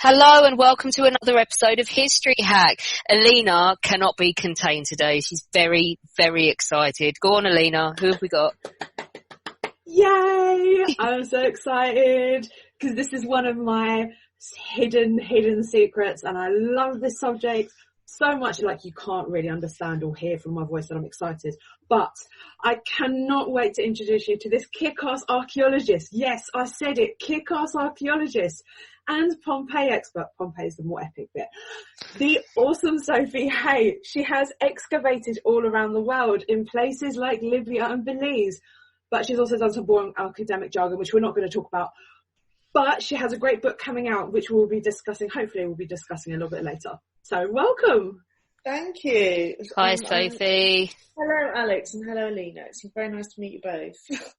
Hello and welcome to another episode of History Hack. Alina cannot be contained today. She's very, very excited. Go on, Alina. Who have we got? Yay! I'm so excited because this is one of my hidden secrets, and I love this subject so much. Like, you can't really understand or hear from my voice that I'm excited, but I cannot wait to introduce you to this kick-ass archaeologist. Yes, I said it, kick-ass archaeologist and Pompeii expert. Pompeii is the more epic bit. The awesome Sophie Hay. She has excavated all around the world in places like Libya and Belize, but she's also done some boring academic jargon, which we're not going to talk about. But she has a great book coming out, which we'll be discussing. Hopefully we'll be discussing a little bit later. So welcome. Thank you. Hi, Sophie. Hello, Alex, and hello, Alina. It's very nice to meet you both.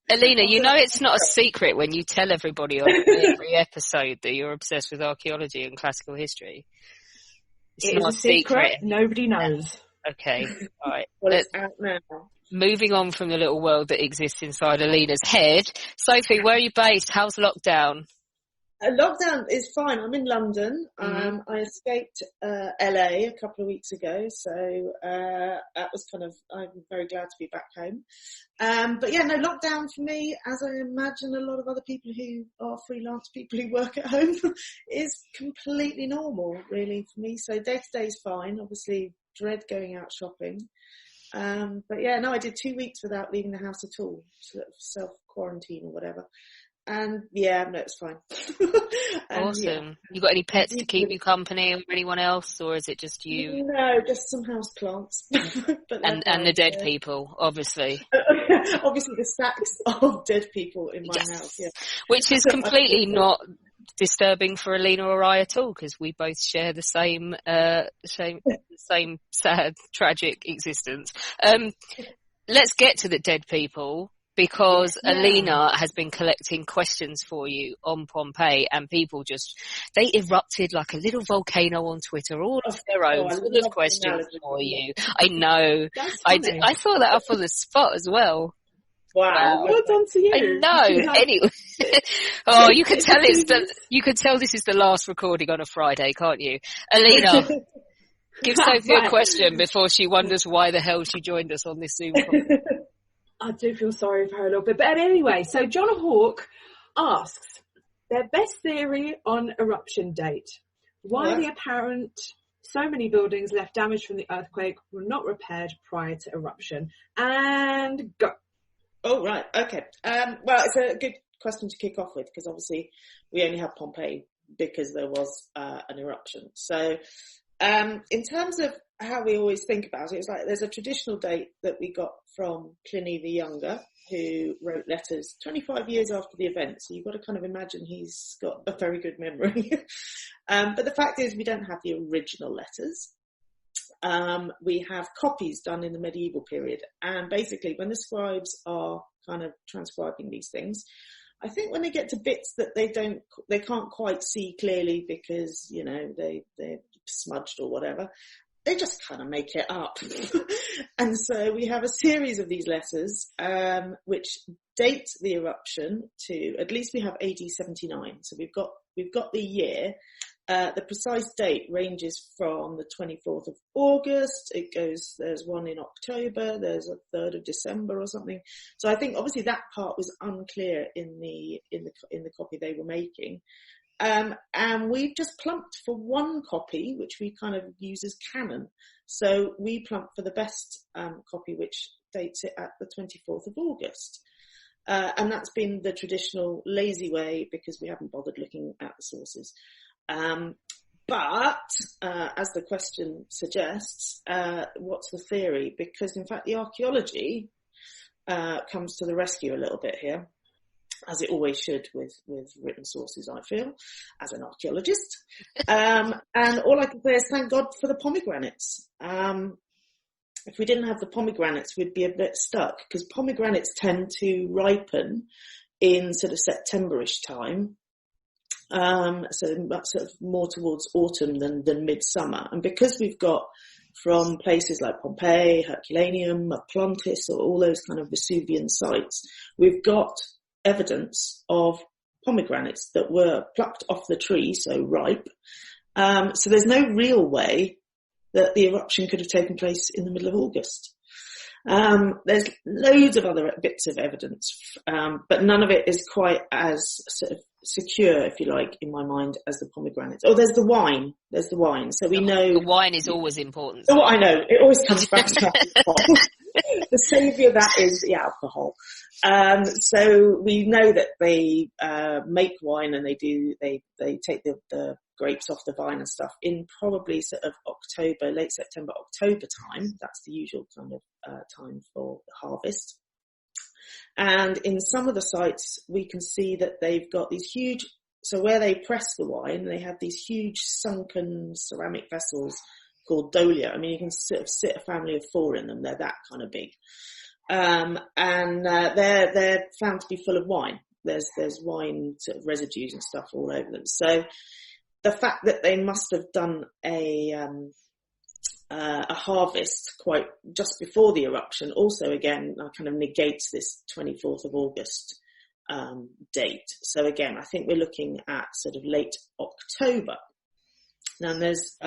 Alina, you know it's not a secret when you tell everybody on every episode that you're obsessed with archaeology and classical history. It's not a secret. Nobody knows. Okay, all right. Well, it's out now. Moving on from the little world that exists inside Alina's head. Sophie, where are you based? How's lockdown? Lockdown is fine. I'm in London. I escaped LA a couple of weeks ago, so that was I'm very glad to be back home. But yeah, no, lockdown for me, as I imagine a lot of other people who are freelance people who work at home, is completely normal, really, for me. So day to day is fine. Obviously, dread going out shopping. But yeah, no, I did 2 weeks without leaving the house at all, sort of self-quarantine or whatever. And yeah, no, it's fine. Awesome. Yeah. You got any pets to keep you company, or anyone else, or is it just you? No, just some house plants. and the dead people, obviously. Obviously, the stacks of dead people in my house. Yeah. Which is completely not disturbing for Alina or I at all, because we both share the same sad, tragic existence. Let's get to the dead people. Because Alina has been collecting questions for you on Pompeii, and people they erupted like a little volcano on Twitter, all of their own, full of questions for you. I know. I thought that up on the spot as well. Wow. Well done to you. I know. Anyway. You can tell this is the last recording on a Friday, can't you? Alina, give Sophie a question before she wonders why the hell she joined us on this Zoom call. I do feel sorry for her a little bit. But anyway, so John Hawke asks their best theory on eruption date. Why the apparent so many buildings left damaged from the earthquake were not repaired prior to eruption. And go. Oh, right. Okay. Well, it's a good question to kick off with, because obviously we only have Pompeii because there was an eruption. So in terms of how we always think about it, it's like there's a traditional date that we got from Pliny the Younger, who wrote letters 25 years after the event. So you've got to kind of imagine he's got a very good memory. But the fact is we don't have the original letters. We have copies done in the medieval period. And basically when the scribes are kind of transcribing these things, I think when they get to bits that they can't quite see clearly because, you know, they're smudged or whatever, they just kind of make it up. And so we have a series of these letters, which date the eruption to, at least we have AD 79. So we've got the year. The precise date ranges from the 24th of August. There's one in October, there's a 3rd of December or something. So I think obviously that part was unclear in the copy they were making. And we've just plumped for one copy, which we kind of use as canon. So we plumped for the best copy, which dates it at the 24th of August. And that's been the traditional lazy way because we haven't bothered looking at the sources. But as the question suggests, what's the theory? Because in fact the archaeology comes to the rescue a little bit here, as it always should with written sources, I feel, as an archaeologist. And all I can say is thank God for the pomegranates. If we didn't have the pomegranates, we'd be a bit stuck, because pomegranates tend to ripen in sort of September-ish time. So that's sort of more towards autumn than midsummer. And because we've got from places like Pompeii, Herculaneum, Atlantis, or all those kind of Vesuvian sites, we've got evidence of pomegranates that were plucked off the tree, so ripe. So there's no real way that the eruption could have taken place in the middle of August. There's loads of other bits of evidence, but none of it is quite as sort of secure, if you like, in my mind, as the pomegranates. Oh, there's the wine. So we know the wine is always important. Oh, I know. It always comes back to alcohol. The saviour that is the alcohol. So we know that they make wine and they take the grapes off the vine and stuff in probably sort of October, late September, October time. That's the usual kind of time for the harvest. And in some of the sites, we can see that they've got these huge, so where they press the wine, they have these huge sunken ceramic vessels called dolia. I mean, you can sort of sit a family of 4 in them. They're that kind of big. And they're found to be full of wine. There's wine sort of residues and stuff all over them. So the fact that they must have done a harvest quite just before the eruption also again kind of negates this 24th of August date. So again, I think we're looking at sort of late October. Now there's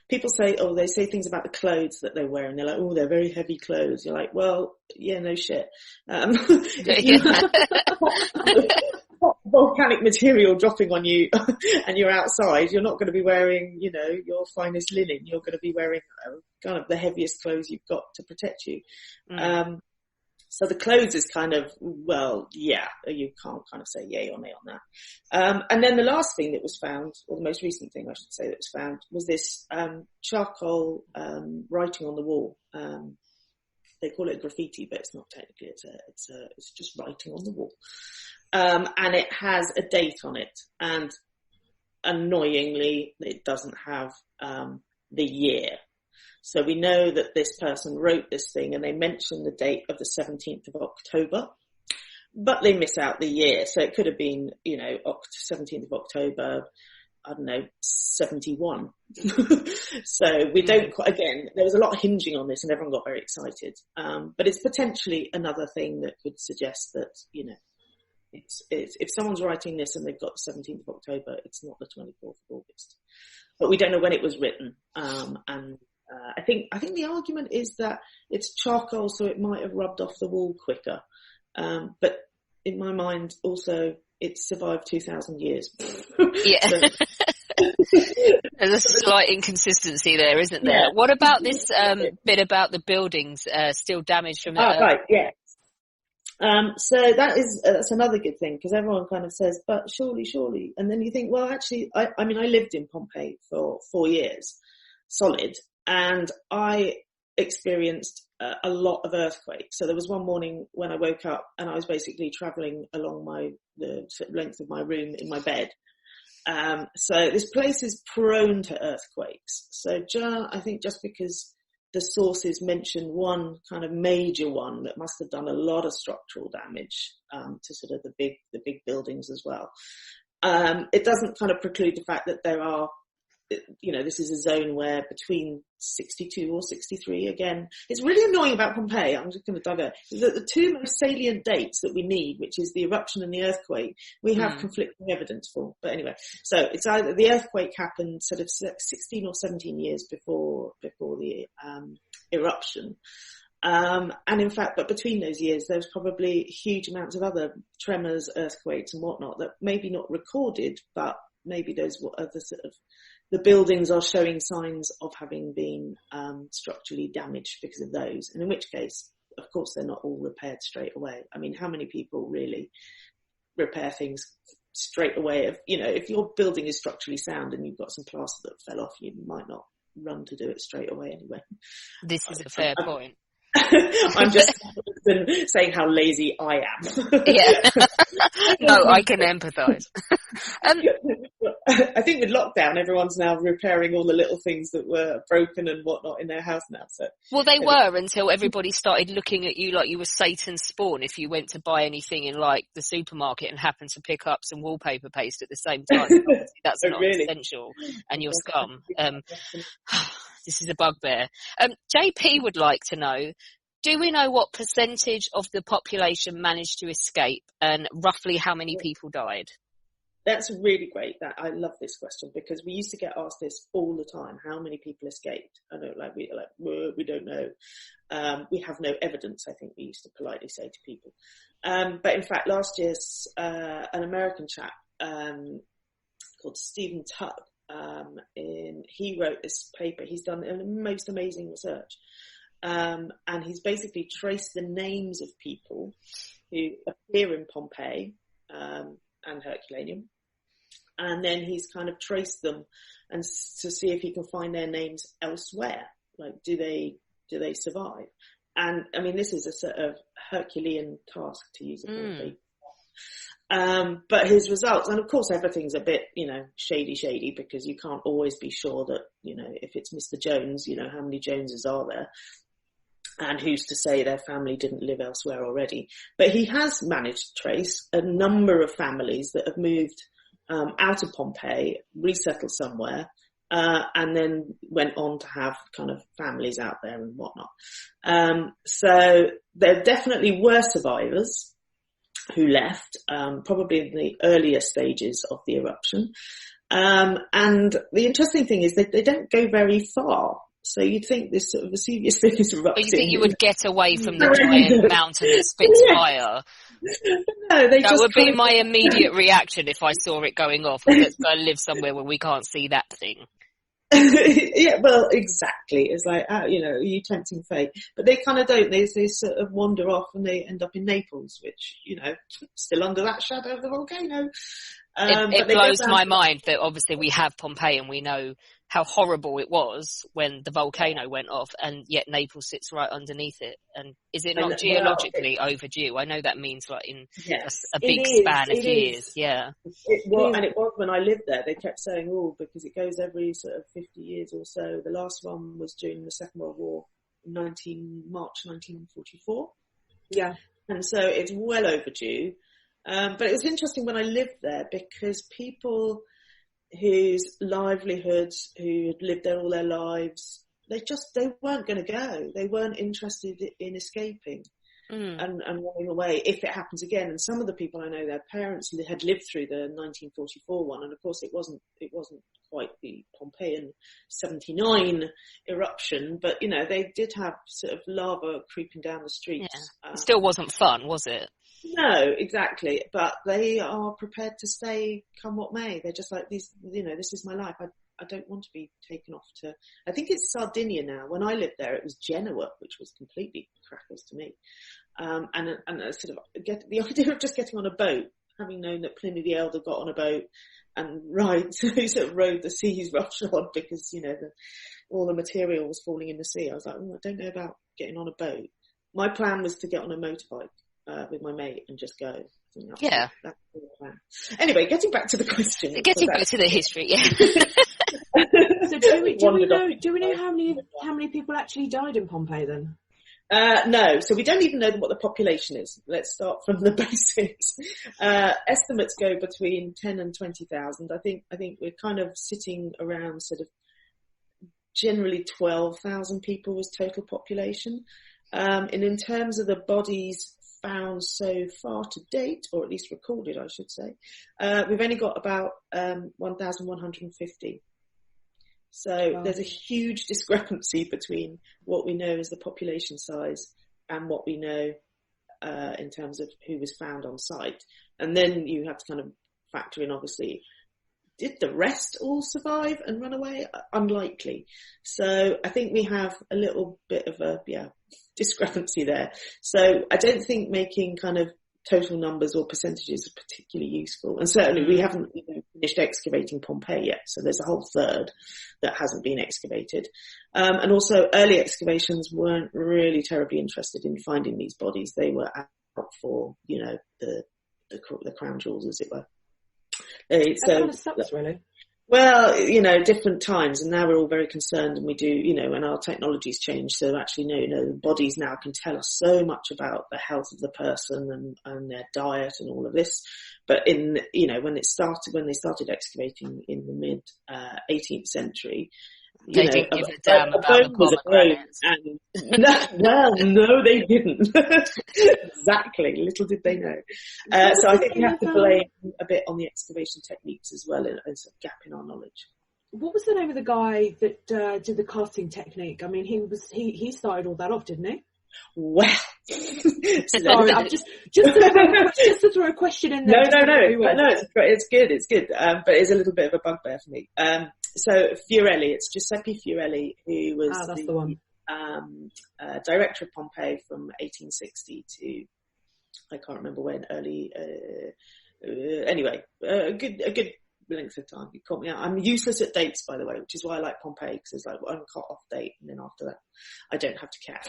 people say, they say things about the clothes that they're wearing. They're like, oh, they're very heavy clothes. You're like, well, yeah, no shit. Volcanic material dropping on you and you're outside, you're not going to be wearing, your finest linen. You're going to be wearing kind of the heaviest clothes you've got to protect you. So the clothes is kind of, well, yeah, you can't kind of say yay or nay on that. And then the last thing that was found, or the most recent thing I should say that was found, was this charcoal writing on the wall. They call it graffiti, but it's not technically. It's just writing on the wall. And it has a date on it, and annoyingly, it doesn't have the year. So we know that this person wrote this thing, and they mention the date of the 17th of October, but they miss out the year. So it could have been, 17th of October, I don't know, 71. So we don't quite, again, there was a lot of hinging on this and everyone got very excited. But it's potentially another thing that could suggest that, it's if someone's writing this and they've got the 17th of October, it's not the 24th of August. But we don't know when it was written. And I think the argument is that it's charcoal, so it might have rubbed off the wall quicker. But in my mind, also, it's survived 2,000 years. Yeah. There's a slight inconsistency there, isn't there? Yeah. What about this bit about the buildings still damaged from that? Right, yeah. So that's another good thing, because everyone kind of says, but surely. And then you think, well, actually, I lived in Pompeii for 4 years, solid, and I experienced a lot of earthquakes. So there was one morning when I woke up and I was basically travelling along the length of my room in my bed. So this place is prone to earthquakes. So I think just because the sources mention one kind of major one that must have done a lot of structural damage to sort of the big buildings as well, it doesn't kind of preclude the fact that there are, this is a zone where between 62 or 63, again, it's really annoying about Pompeii, I'm just going to divert, is that the two most salient dates that we need, which is the eruption and the earthquake, we have conflicting evidence for. But anyway, so it's either the earthquake happened sort of 16 or 17 years before the eruption. And in fact, but between those years, there's probably huge amounts of other tremors, earthquakes and whatnot that maybe not recorded, but maybe those were other sort of, the buildings are showing signs of having been structurally damaged because of those. And in which case, of course, they're not all repaired straight away. I mean, how many people really repair things straight away? If your building is structurally sound and you've got some plaster that fell off, you might not run to do it straight away anyway. This is a fair point. I'm just saying how lazy I am. Yeah. No, I can empathise. I think with lockdown, everyone's now repairing all the little things that were broken and whatnot in their house now. So, well, they were until everybody started looking at you like you were Satan's spawn if you went to buy anything in like the supermarket and happened to pick up some wallpaper paste at the same time. Obviously, that's not essential, and you're scum. This is a bugbear. JP would like to know, do we know what percentage of the population managed to escape and roughly how many people died? That's really great. That I love this question because we used to get asked this all the time. How many people escaped? I know, we don't know. We have no evidence, I think we used to politely say to people. But in fact, last year, an American chap called Stephen Tubb, he wrote this paper. He's done the most amazing research. And he's basically traced the names of people who appear in Pompeii and Herculaneum. And then he's kind of traced them and to see if he can find their names elsewhere. Like, do they survive? And I mean, this is a sort of Herculean task, to use a Pompeii. But his results, and of course everything's a bit, shady because you can't always be sure that, if it's Mr. Jones, how many Joneses are there? And who's to say their family didn't live elsewhere already? But he has managed to trace a number of families that have moved out of Pompeii, resettled somewhere, and then went on to have kind of families out there and whatnot. So there definitely were survivors who left, probably in the earlier stages of the eruption. And the interesting thing is that they don't go very far. So you'd think this sort of Vesuvius thing is erupting. But you think you would get away from the giant mountain that spits fire? No, that would be my immediate reaction if I saw it going off. Let's go and live somewhere where we can't see that thing. Yeah, well, exactly. It's like, are you tempting fate? But they kind of don't. They sort of wander off and they end up in Naples, which, still under that shadow of the volcano. It blows my mind that obviously we have Pompeii and we know how horrible it was when the volcano went off, and yet Naples sits right underneath it. And is it not geologically overdue? I know that means like in a big span of years. Yeah. It was when I lived there. They kept saying, because it goes every sort of 50 years or so. The last one was during the Second World War, March 1944. Yeah. And so it's well overdue. But it was interesting when I lived there because people whose livelihoods, who had lived there all their lives, they weren't going to go. They weren't interested in escaping and running away if it happens again. And some of the people I know, their parents had lived through the 1944 one, and of course it wasn't quite the Pompeii 79 eruption, but they did have sort of lava creeping down the streets. Yeah. It still wasn't fun, was it? No, exactly. But they are prepared to stay come what may. They're just like, this is my life. I don't want to be taken off to, I think it's Sardinia now. When I lived there, it was Genoa, which was completely crackers to me. And sort of the idea of just getting on a boat, having known that Pliny the Elder got on a boat and he sort of rode the seas roughshod because, all the material was falling in the sea. I was like, I don't know about getting on a boat. My plan was to get on a motorbike. With my mate and just go. Yeah. That's the plan. Anyway, getting back to the question. Getting back to the history, yeah. So do we know how many people actually died in Pompeii then? No, so we don't even know what the population is. Let's start from the basics. Estimates go between 10 and 20,000. I think we're kind of sitting around sort of generally 12,000 people was total population. And in terms of the bodies found so far to date, or at least recorded, I should say, we've only got about 1,150. So there's a huge discrepancy between what we know as the population size and what we know in terms of who was found on site. And then you have to kind of factor in, obviously, did the rest all survive and run away? Unlikely. So I think we have a little bit of a discrepancy there. So I don't think making kind of total numbers or percentages is particularly useful. And certainly we haven't even finished excavating Pompeii yet. So there's a whole third that hasn't been excavated. And also early excavations weren't really terribly interested in finding these bodies. They were out for, the crown jewels, as it were. That kind of sucks, really. Well, different times, and now we're all very concerned, and we do, and our technology's changed, so actually, the bodies now can tell us so much about the health of the person and their diet and all of this. But when they started excavating in the mid 18th century, They didn't give a damn about the pomegranates. No, they didn't. Exactly. Little did they know. So I think we have to blame a bit on the excavation techniques as well, and a gap in our knowledge. What was the name of the guy that did the casting technique? I mean, he started all that off, didn't he? Well, sorry, I'm just to throw a question in there. No, it's good. But it's a little bit of a bugbear for me. So Fiorelli, it's Giuseppe Fiorelli, who was the one. Director of Pompeii from 1860 to, I can't remember when, early, anyway, a good length of time. You caught me out. I'm useless at dates, by the way, which is why I like Pompeii, because it's like one cut-off date, and then after that, I don't have to care.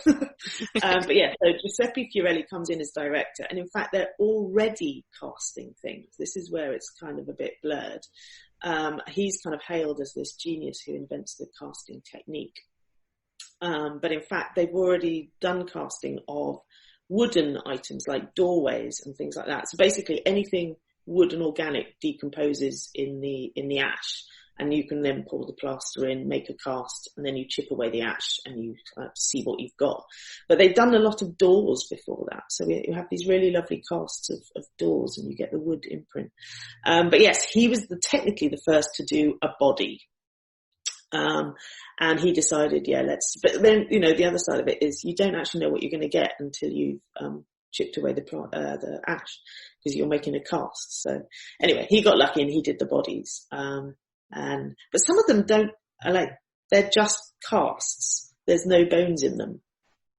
But yeah, so Giuseppe Fiorelli comes in as director, and in fact, they're already casting things. This is where it's kind of a bit blurred. He's kind of hailed as this genius who invents the casting technique. But in fact, they've already done casting of wooden items like doorways and things like that. So basically anything wood and organic decomposes in the ash, and you can then pour the plaster in, make a cast, and then you chip away the ash and you see what you've got. But they've done a lot of doors before that, so you have these really lovely casts of doors, and you get the wood imprint. But yes, he was technically the first to do a body. And he decided, but then, the other side of it is you don't actually know what you're going to get until you've chipped away the ash, because you're making a cast. So anyway, he got lucky and he did the bodies. But some of them don't, they're just casts. There's no bones in them.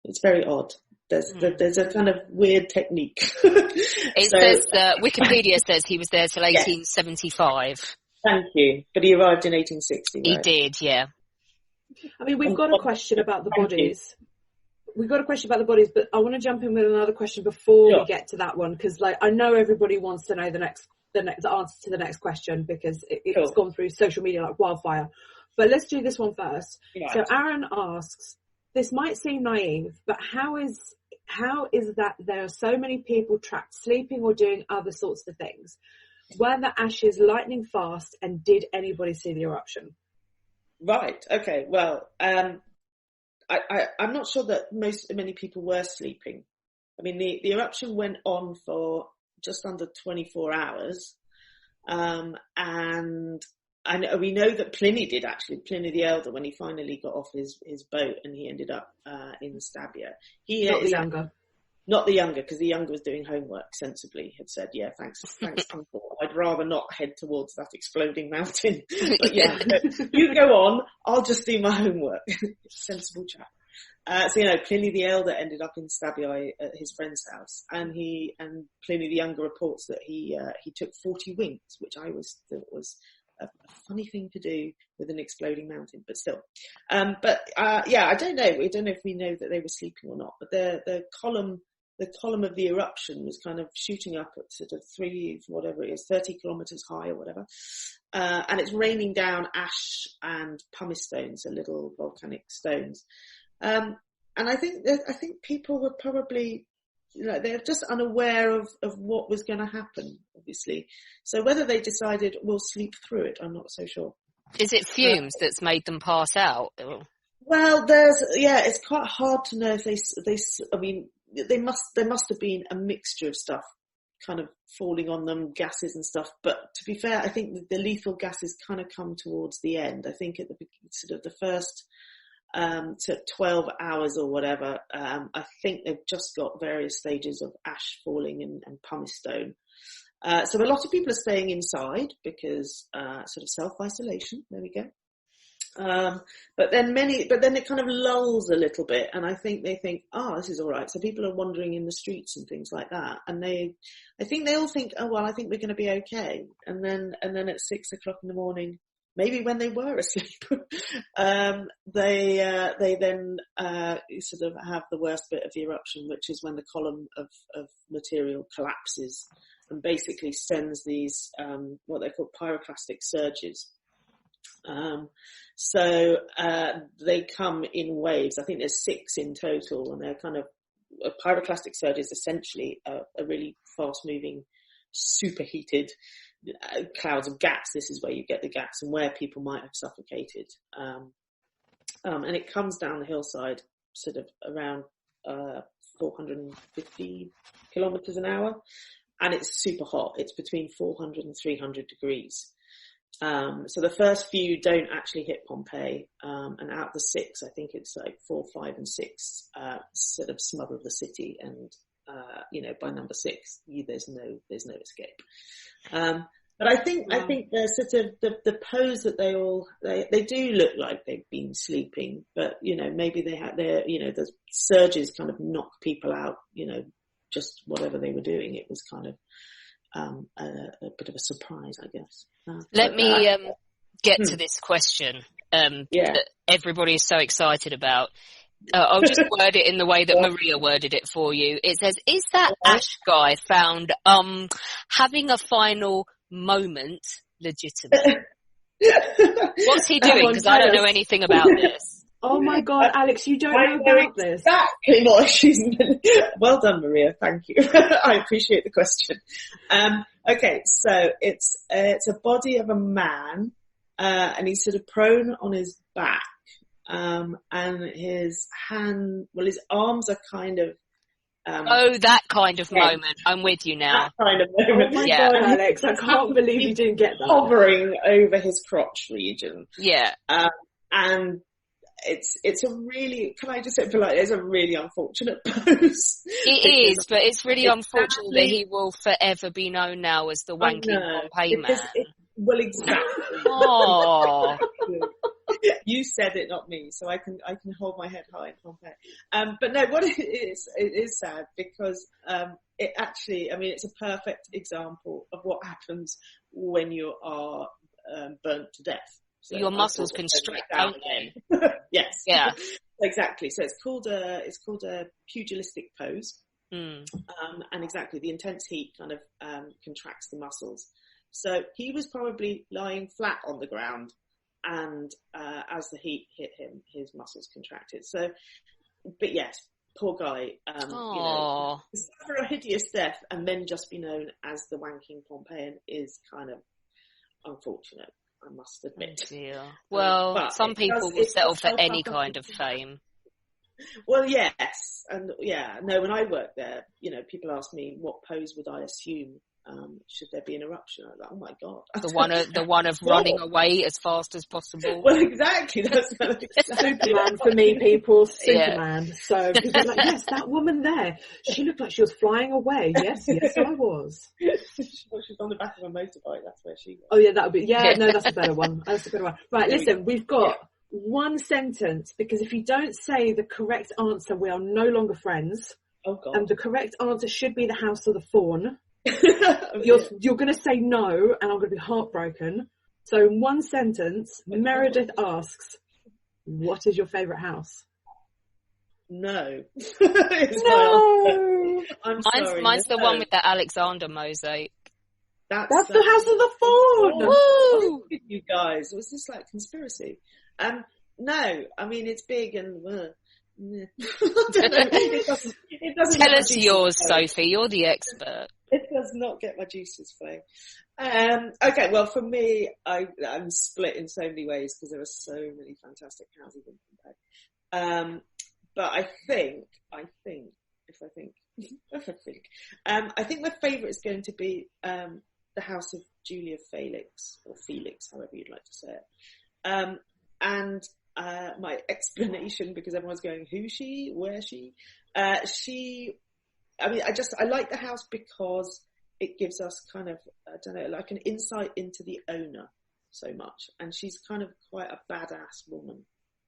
It's very odd. There's a kind of weird technique. Says, Wikipedia says he was there till 1875. Thank you. But he arrived in 1860, right? He did, yeah. I mean, we've got a question about the bodies. We've got a question about the bodies, but I want to jump in with another question before we get to that one, because I know everybody wants to know the answer to the next question, because it's gone through social media like wildfire. But let's do this one first. Yeah. So Aaron asks, this might seem naive, but how is that there are so many people trapped sleeping or doing other sorts of things? Were the ashes lightning fast, and did anybody see the eruption? Right. Okay. Well, I'm not sure that many people were sleeping. I mean, the eruption went on for just under 24 hours. And we know that Pliny did actually, Pliny the Elder, when he finally got off his boat and he ended up in Stabia. Not the younger, because the younger was doing homework sensibly, had said, yeah, thanks, uncle. I'd rather not head towards that exploding mountain. But yeah, you go on, I'll just do my homework. Sensible chap. So, Pliny the Elder ended up in Stabiae at his friend's house, and Pliny the Younger reports that he took 40 winks, which I thought was a funny thing to do with an exploding mountain, but still. I don't know. We don't know if we know that they were sleeping or not, but the column of the eruption was kind of shooting up at sort of 30 kilometers high or whatever. And it's raining down ash and pumice stones, so little volcanic stones. And I think people were probably, they're just unaware of what was going to happen, obviously. So whether they decided we'll sleep through it, I'm not so sure. Is it fumes that's made them pass out? Well, it's quite hard to know if there must have been a mixture of stuff kind of falling on them, gases and stuff. But to be fair, I think the lethal gases kind of come towards the end. I think at the first 12 hours or whatever, I think they've just got various stages of ash falling and pumice stone. So a lot of people are staying inside because sort of self-isolation. There we go. But then it kind of lulls a little bit, and I think they think, this is all right. So people are wandering in the streets and things like that, and I think they all think, I think we're going to be okay. And then at 6 o'clock in the morning, maybe when they were asleep, they then sort of have the worst bit of the eruption, which is when the column of material collapses and basically sends these what they call pyroclastic surges. So they come in waves. I think there's 6 in total, and they're kind of a pyroclastic surge is essentially a really fast-moving, superheated clouds of gas. This is where you get the gas and where people might have suffocated. and it comes down the hillside sort of around 450 kilometers an hour, and it's super hot. It's between 400 and 300 degrees. So the first few don't actually hit Pompeii, and out of the 6, I think it's like 4, 5 and 6 sort of smother the city, and by number 6 there's no escape. But I think the sort of the pose that they do look like they've been sleeping, but maybe they had the surges kind of knocked people out, just whatever they were doing. It was kind of a bit of a surprise, I guess. Let me get to this question that everybody is so excited about. I'll just word it in the way that Maria worded it for you. It says, is that Ash guy found having a final moment legitimate? What's he doing? Because I don't know anything about this. Oh my God, Alex, you don't know about this. Exactly what she's been. Well done, Maria. Thank you. I appreciate the question. Okay, so it's a body of a man, and he's sort of prone on his back, and his arms are kind of. That kind of moment. I'm with you now. That kind of moment. Oh my God, Alex, I can't believe you didn't get that. Hovering over his crotch region. Yeah. And it's a really, can I just say politely, it's a really unfortunate pose. It is, but it's really unfortunate that he will forever be known now as the wanking Pompeii man. Well, exactly. Oh. You said it, not me, so I can hold my head high in Pompeii. But no, what it is sad because it actually, I mean, it's a perfect example of what happens when you are burnt to death. So your muscles constrict, don't they? Yes. Yeah. Exactly. So it's called a pugilistic pose. Mm. And exactly, the intense heat kind of contracts the muscles. So he was probably lying flat on the ground, and as the heat hit him, his muscles contracted. So, but yes, poor guy. Suffer a hideous death and then just be known as the wanking Pompeian is kind of unfortunate, I must admit. Oh dear. Well, some people will settle for any kind of fame. Well, yes, and when I worked there, people ask me what pose would I assume should there be an eruption. I was like, oh my God, the one of running away as fast as possible. Well, exactly. That's Superman for me, people. Superman. Yeah. So people are like, yes, that woman there. She looked like she was flying away. Yes, I was. She's on the back of a motorbike. That's where she was. Oh yeah, that would be. Yeah, no, that's a better one. Right, listen, we've got one sentence, because if you don't say the correct answer, we are no longer friends. Oh God. And the correct answer should be the House of the Fawn. You're going to say no, and I'm going to be heartbroken. So in one sentence, Meredith asks, what is your favourite house? No. No. I'm sorry. Mine's the one with the Alexander mosaic. That's the House of the Fawn. Woo! You guys, was this like conspiracy? No, I mean it's big and. It doesn't Tell us yours, Sophie. You're the expert. It does not get my juices flowing. Okay, well, for me, I'm split in so many ways because there are so many fantastic houses in Pompeii. But I think my favourite is going to be the house of Julia Felix, or Felix, however you'd like to say it. And my explanation, because everyone's going, who's she? Where's she? I like the house because it gives us kind of, I don't know, like an insight into the owner so much. And she's kind of quite a badass woman,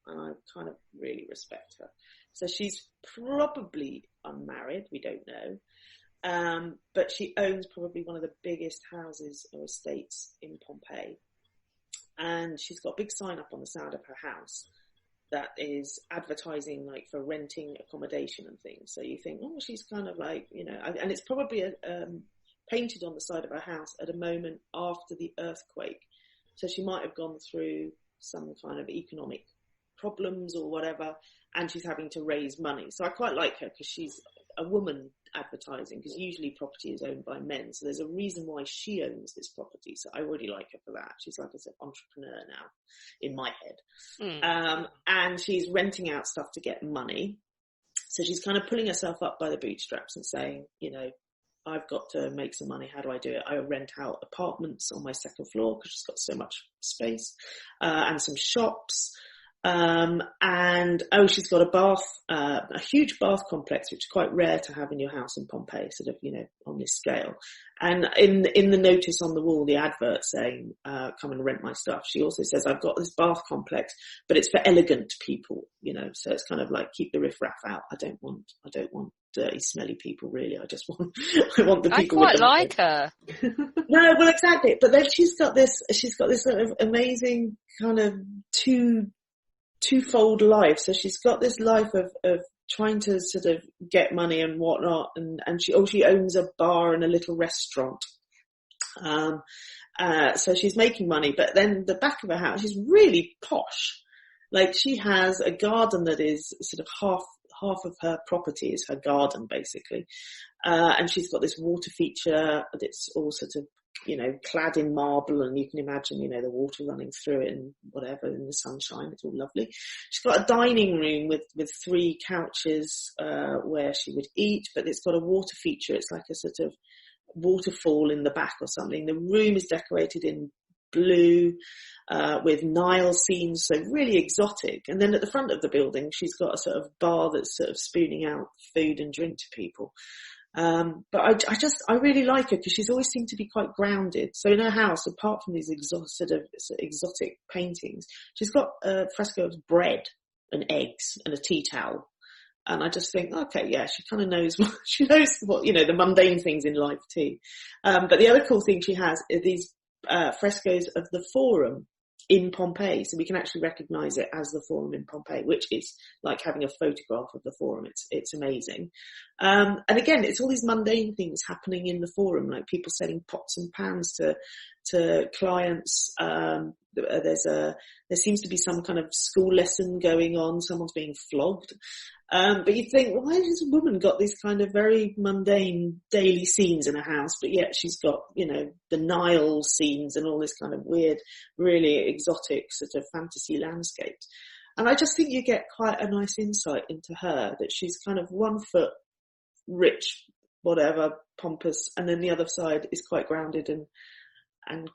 and I kind of really respect her. So she's probably unmarried, we don't know. But she owns probably one of the biggest houses or estates in Pompeii. And she's got a big sign up on the side of her house that is advertising like for renting accommodation and things. So you think, oh, she's kind of like, and it's probably painted on the side of her house at a moment after the earthquake. So she might have gone through some kind of economic problems or whatever, and she's having to raise money. So I quite like her because she's a woman advertising, because usually property is owned by men. So there's a reason why she owns this property. So I really like her for that. She's like an entrepreneur now in my head. And she's renting out stuff to get money. So she's kind of pulling herself up by the bootstraps and saying, you know, I've got to make some money. How do I do it? I rent out apartments on my second floor because she's got so much space, and some shops. She's got a huge bath complex, which is quite rare to have in your house in Pompeii, sort of, you know, on this scale. And in the notice on the wall, the advert saying, come and rent my stuff, she also says, I've got this bath complex, but it's for elegant people, you know, so it's kind of like, keep the riffraff out. I don't want dirty, smelly people, really. I want the people. I quite like her. No, well, exactly. But then she's got this sort of amazing kind of twofold life. So she's got this life of trying to sort of get money and whatnot, and she owns a bar and a little restaurant. So she's making money, but then the back of her house is really posh. Like, she has a garden that is sort of half of her property is her garden, basically. And she's got this water feature that's all sort of, you know, clad in marble, and you can imagine, you know, the water running through it and whatever in the sunshine. It's all lovely. She's got a dining room with 3 couches, where she would eat, but it's got a water feature. It's like a sort of waterfall in the back or something. The room is decorated in blue, with Nile scenes, so really exotic. And then at the front of the building, she's got a sort of bar that's sort of spooning out food and drink to people. But I really like her because she's always seemed to be quite grounded. So in her house, apart from these exotic paintings, she's got a fresco of bread and eggs and a tea towel. And I just think, okay, yeah, she kind of knows what, you know, the mundane things in life too. But the other cool thing she has are these frescoes of the Forum in Pompeii, so we can actually recognise it as the Forum in Pompeii, which is like having a photograph of the Forum. It's amazing. And again, it's all these mundane things happening in the Forum, like people selling pots and pans to clients. There seems to be some kind of school lesson going on. Someone's being flogged. But you think, why has this woman got these kind of very mundane daily scenes in her house, but yet she's got, you know, the Nile scenes and all this kind of weird, really exotic sort of fantasy landscapes. And I just think you get quite a nice insight into her, that she's kind of one foot rich, whatever, pompous, and then the other side is quite grounded and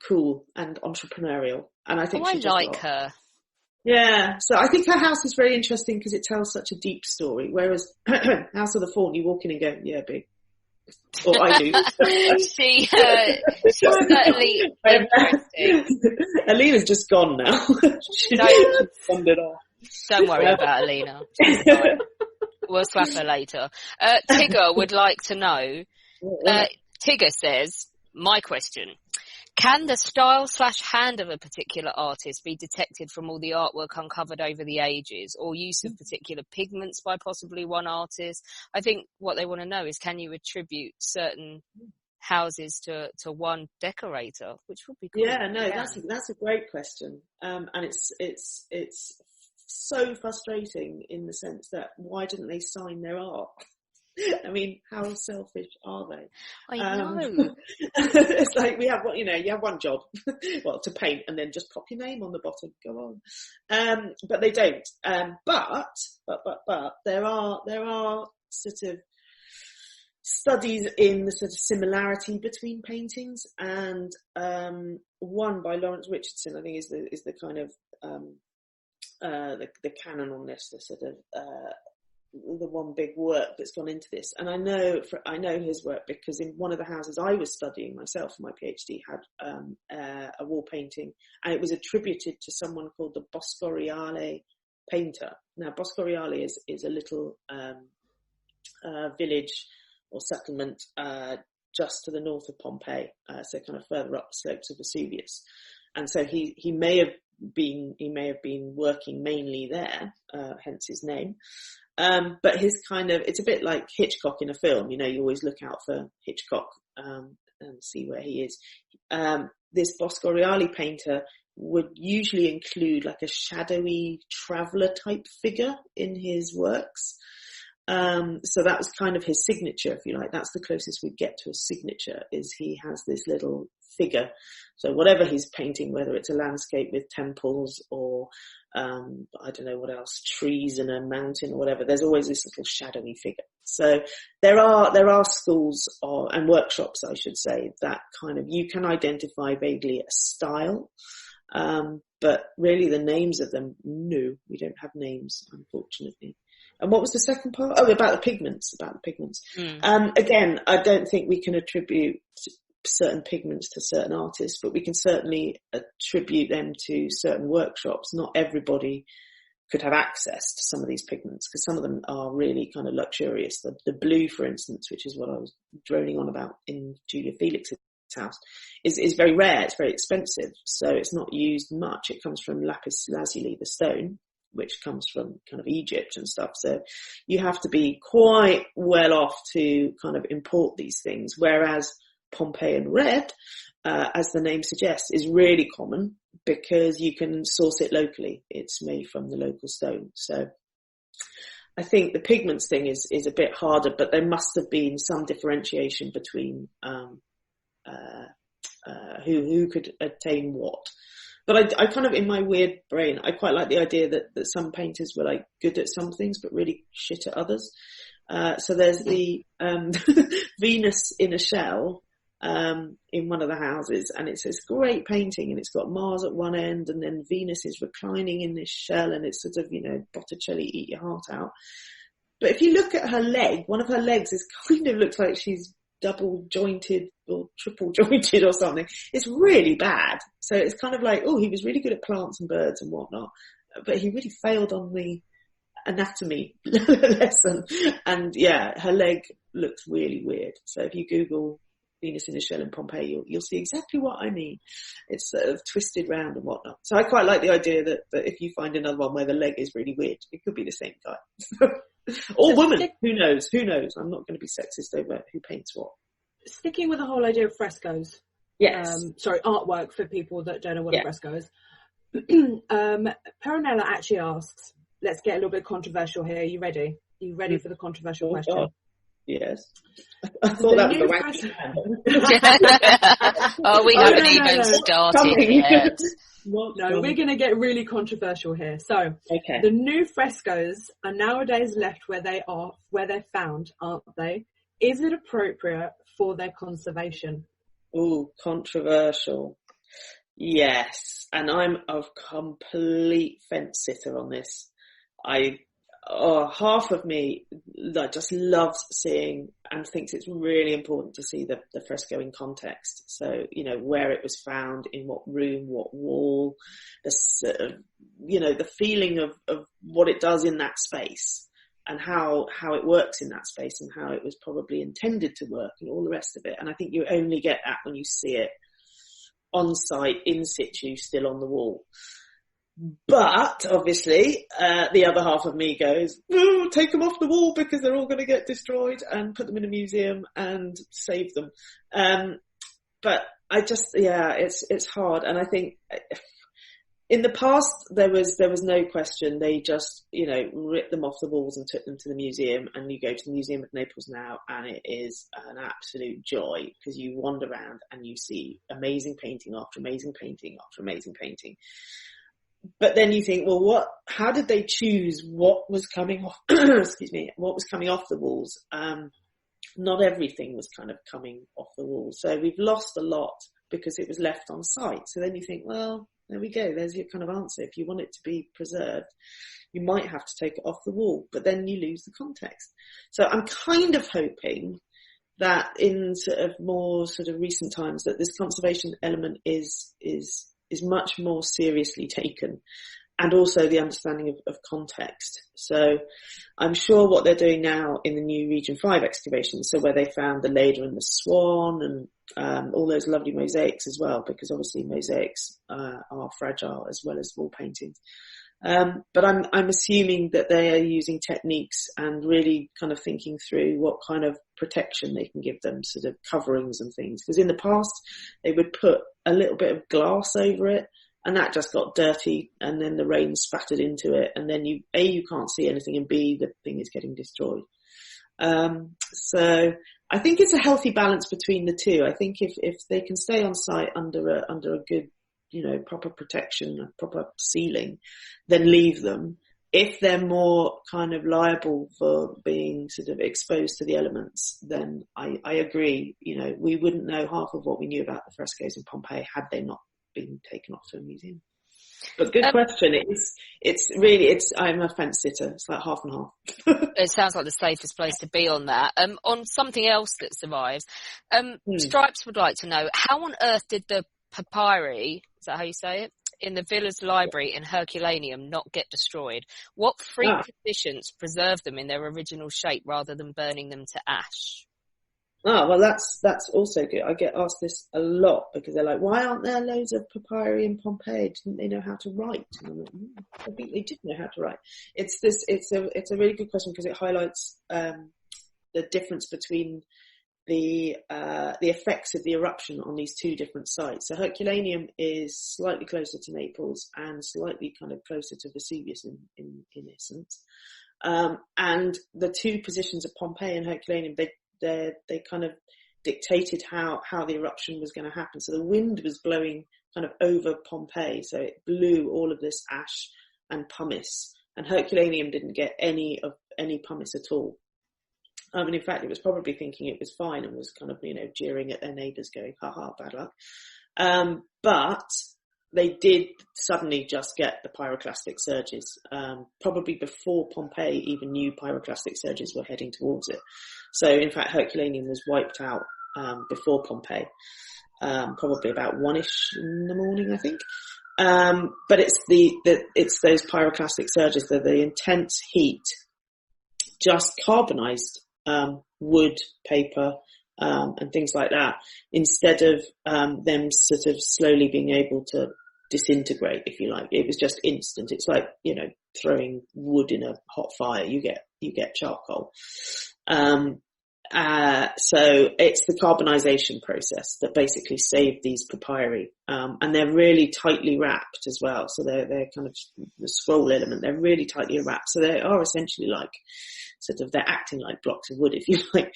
cool and entrepreneurial. And I think I like her. Yeah, so I think her house is very interesting because it tells such a deep story, whereas House of the Fawn, you walk in and go, yeah, big. Or I do. She's certainly interesting. Alina's just gone now. She's wandered off. Don't worry about Alina. We'll swap her later. Tigger would like to know, Tigger says, my question, can the style/hand of a particular artist be detected from all the artwork uncovered over the ages, or use of particular pigments by possibly one artist? I think what they want to know is, can you attribute certain houses to one decorator, which would be cool. Yeah, no, that's a great question. And it's so frustrating in the sense that why didn't they sign their art? I mean, how selfish are they? I know. It's like you have one job, well, to paint, and then just pop your name on the bottom. Go on. But they don't. But there are sort of studies in the sort of similarity between paintings, and one by Lawrence Richardson, I think, is the kind of the canon on this, the sort of the one big work that's gone into this. And I know his work because in one of the houses I was studying myself for my PhD had a wall painting, and it was attributed to someone called the Bocoriale Painter. Now, Bocoriale is a little village or settlement just to the north of Pompeii, so kind of further up the slopes of Vesuvius. And so he may have been working mainly there, hence his name. But his kind of, it's a bit like Hitchcock in a film, you always look out for Hitchcock, and see where he is. This Bocoriale painter would usually include like a shadowy traveller type figure in his works. So that was kind of his signature, if you like. That's the closest we get to a signature, is he has this little figure. So whatever he's painting, whether it's a landscape with temples or, I don't know what else, trees and a mountain or whatever, there's always this little shadowy figure. So there are schools and workshops, I should say, that kind of, you can identify vaguely a style. But really the names of them, no, we don't have names, unfortunately. And what was the second part? Oh, about the pigments. Again, I don't think we can attribute certain pigments to certain artists, but we can certainly attribute them to certain workshops. Not everybody could have access to some of these pigments, because some of them are really kind of luxurious. The blue, for instance, which is what I was droning on about in Julia Felix's house, is very rare. It's very expensive, so it's not used much. It comes from lapis lazuli, the stone, which comes from kind of Egypt and stuff. So you have to be quite well off to kind of import these things. Whereas Pompeian red, as the name suggests, is really common because you can source it locally. It's made from the local stone. So I think the pigments thing is a bit harder, but there must have been some differentiation between who could attain what. But I kind of, in my weird brain, I quite like the idea that some painters were like good at some things, but really shit at others. So there's the Venus in a shell in one of the houses, and it's this great painting, and it's got Mars at one end, and then Venus is reclining in this shell, and it's sort of, Botticelli, eat your heart out. But if you look at her leg, one of her legs is kind of looks like she's double jointed or triple jointed or something. It's really bad. So it's kind of like, oh, he was really good at plants and birds and whatnot, but he really failed on the anatomy lesson. And yeah, her leg looks really weird. So if you Google Venus in a shell in Pompeii, you'll see exactly what I mean. It's sort of twisted round and whatnot. So I quite like the idea that if you find another one where the leg is really weird, it could be the same guy. Or woman. Who knows? I'm not going to be sexist over who paints what. Sticking with the whole idea of frescoes. Yes. Artwork for people that don't know what a fresco is. Peronella actually asks, let's get a little bit controversial here. Are you ready? Are you ready for the controversial question? God. Yes. I thought that was the right Oh, we haven't even started yet. No, we're going to get really controversial here. So, The new frescoes are nowadays left where they're found, aren't they? Is it appropriate for their conservation? Ooh, controversial. Yes. And I'm a complete fence sitter on this. Half of me just loves seeing and thinks it's really important to see the fresco in context. So, where it was found, in what room, what wall, the feeling of what it does in that space and how it works in that space and how it was probably intended to work and all the rest of it. And I think you only get that when you see it on site, in situ, still on the wall. But obviously, the other half of me goes, take them off the wall because they're all going to get destroyed, and put them in a museum and save them. But I just, it's hard. And I think in the past, there was no question. They just, ripped them off the walls and took them to the museum. And you go to the Museum of Naples now, and it is an absolute joy because you wander around and you see amazing painting after amazing painting after amazing painting. But then you think, well, how did they choose what was coming off, what was coming off the walls? Not everything was kind of coming off the walls. So we've lost a lot because it was left on site. So then you think, well, there we go. There's your kind of answer. If you want it to be preserved, you might have to take it off the wall, but then you lose the context. So I'm kind of hoping that in sort of more sort of recent times that this conservation element is much more seriously taken, and also the understanding of context. So I'm sure what they're doing now in the new Region 5 excavations, so where they found the Leda and the Swan and all those lovely mosaics as well, because obviously mosaics are fragile as well as wall paintings. But I'm assuming that they are using techniques and really kind of thinking through what kind of protection they can give them, sort of coverings and things. Because in the past, they would put a little bit of glass over it, and that just got dirty, and then the rain spattered into it, and then you can't see anything, and B, the thing is getting destroyed. So I think it's a healthy balance between the two. I think if they can stay on site under a good, proper protection, a proper ceiling, then leave them. If they're more kind of liable for being sort of exposed to the elements, then I agree. We wouldn't know half of what we knew about the frescoes in Pompeii had they not been taken off to a museum. But good question. I'm a fence sitter. It's like half and half. It sounds like the safest place to be on that. On something else that survives, Stripes would like to know, how on earth did the papyri, is that how you say it, in the villa's library in Herculaneum not get destroyed? What freak conditions preserved them in their original shape rather than burning them to ash? Oh, well, that's also good. I get asked this a lot because they're like, why aren't there loads of papyri in Pompeii? Didn't they know how to write? And I'm like, I think they did know how to write. It's a really good question because it highlights the difference between the effects of the eruption on these two different sites. So Herculaneum is slightly closer to Naples and slightly kind of closer to Vesuvius in essence. And the two positions of Pompeii and Herculaneum, they kind of dictated how the eruption was going to happen. So the wind was blowing kind of over Pompeii, so it blew all of this ash and pumice, and Herculaneum didn't get any pumice at all. And in fact, it was probably thinking it was fine and was kind of, jeering at their neighbours going, ha ha, bad luck. But they did suddenly just get the pyroclastic surges, probably before Pompeii even knew pyroclastic surges were heading towards it. So in fact, Herculaneum was wiped out before Pompeii, probably about 1-ish in the morning, I think. But it's those pyroclastic surges, the intense heat just carbonized wood, paper, and things like that, instead of them sort of slowly being able to disintegrate, if you like. It was just instant. It's like, throwing wood in a hot fire. You get charcoal. So it's the carbonization process that basically saved these papyri. And they're really tightly wrapped as well. So they're kind of the scroll element. They're really tightly wrapped. So they are essentially like they're acting like blocks of wood, if you like,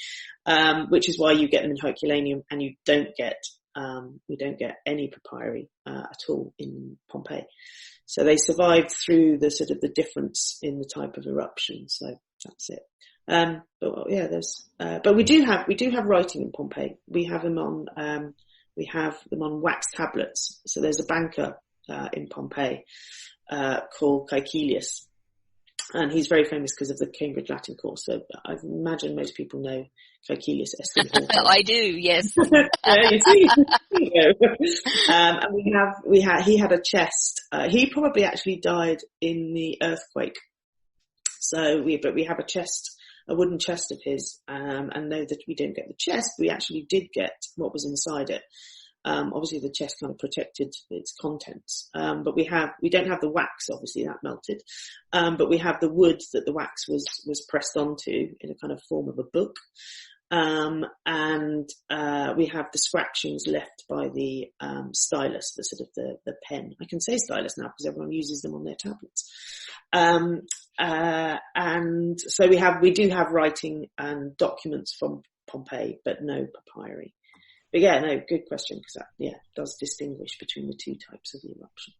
which is why you get them in Herculaneum and you don't get any papyri at all in Pompeii. So they survived through the sort of the difference in the type of eruption. So that's it. But we do have writing in Pompeii. We have them on wax tablets. So there's a banker in Pompeii called Kekelius, and he's very famous because of the Cambridge Latin course. So I imagine most people know Kekelius. I do, yes. Yeah, you see. And he had a chest. He probably actually died in the earthquake. So we have a wooden chest of his, and though that we didn't get the chest, we actually did get what was inside it. Obviously the chest kind of protected its contents. But we don't have the wax, obviously that melted. But we have the wood that the wax was pressed onto in a kind of form of a book. And we have the scratchings left by the stylus, the sort of the pen. I can say stylus now because everyone uses them on their tablets. And so we do have writing and documents from Pompeii, but no papyri. But yeah, no, good question, because that does distinguish between the two types of the eruption.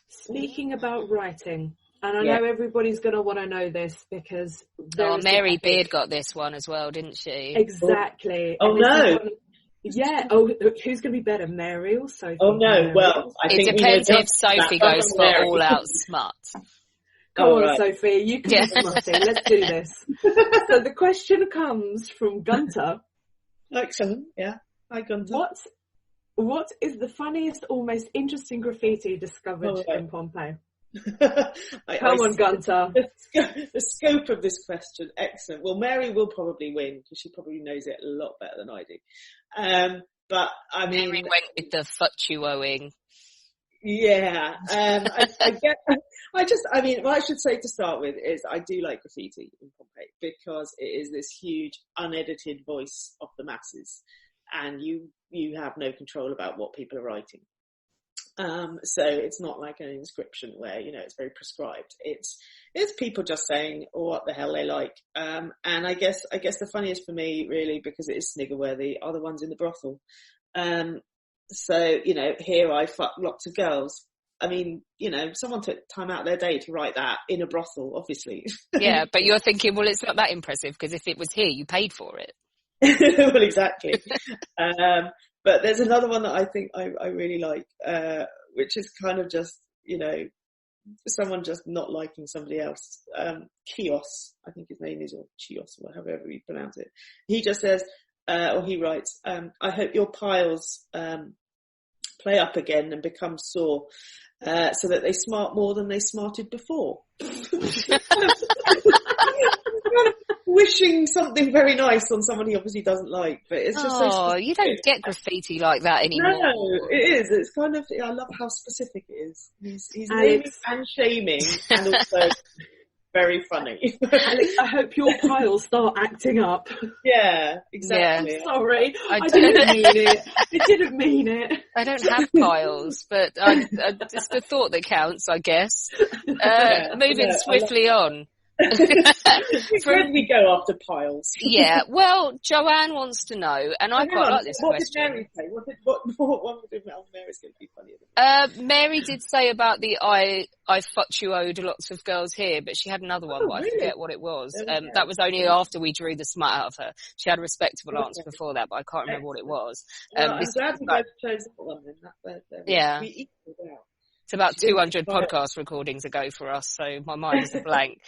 Speaking about writing, and I know everybody's going to want to know this because Mary Beard got this one as well, didn't she? Exactly. Oh no. Yeah. Oh, who's going to be better, Mary or Sophie? Oh no. Mary? Well, I think it depends if Sophie goes for all-out smut. Come on, Sophie, you can be smutty. Let's do this. So the question comes from Gunter. Excellent. Yeah. Hi, Gunter. What is the funniest or most interesting graffiti discovered in Pompeii? Come on, Gunter. The scope of this question, excellent. Well, Mary will probably win because she probably knows it a lot better than I do. But I mean, Mary went with the fatuoing. Yeah, what I should say to start with is I do like graffiti in Pompeii because it is this huge unedited voice of the masses, and you have no control about what people are writing. So it's not like an inscription where, it's very prescribed. It's people just saying, what the hell they like. And I guess the funniest for me, really, because it is snigger worthy, are the ones in the brothel. So, here I fuck lots of girls. I mean, someone took time out of their day to write that in a brothel, obviously. Yeah, but you're thinking, well, it's not that impressive because if it was here, you paid for it. Well, exactly. But there's another one that I think I really like, which is kind of just, someone just not liking somebody else. Chios, I think his name is, or Chios, or however you pronounce it. He just says, or he writes, I hope your piles play up again and become sore, so that they smart more than they smarted before. Wishing something very nice on someone he obviously doesn't like, but it's just so specific. You don't get graffiti like that anymore. No, it is. It's kind of, I love how specific it is. He's naming and shaming, and also very funny. Alex, I hope your piles start acting up. Yeah, exactly. Yeah. Sorry, I didn't mean it. I didn't mean it. I don't have piles, but it's the thought that counts, I guess. Moving swiftly on. Where do we go after piles? Yeah, well, Joanne wants to know, and I quite like this question. What did Mary say? What one did Mary's going to be funny? Mary did say about the I fucked you owed lots of girls here, but she had another one, but I forget what it was. That was only after we drew the smut out of her. She had a respectable answer before that, but I can't remember what it was. I'm glad you guys chose that one then. Yeah. We equaled out. It's about 200 podcast recordings ago for us, so my mind is a blank.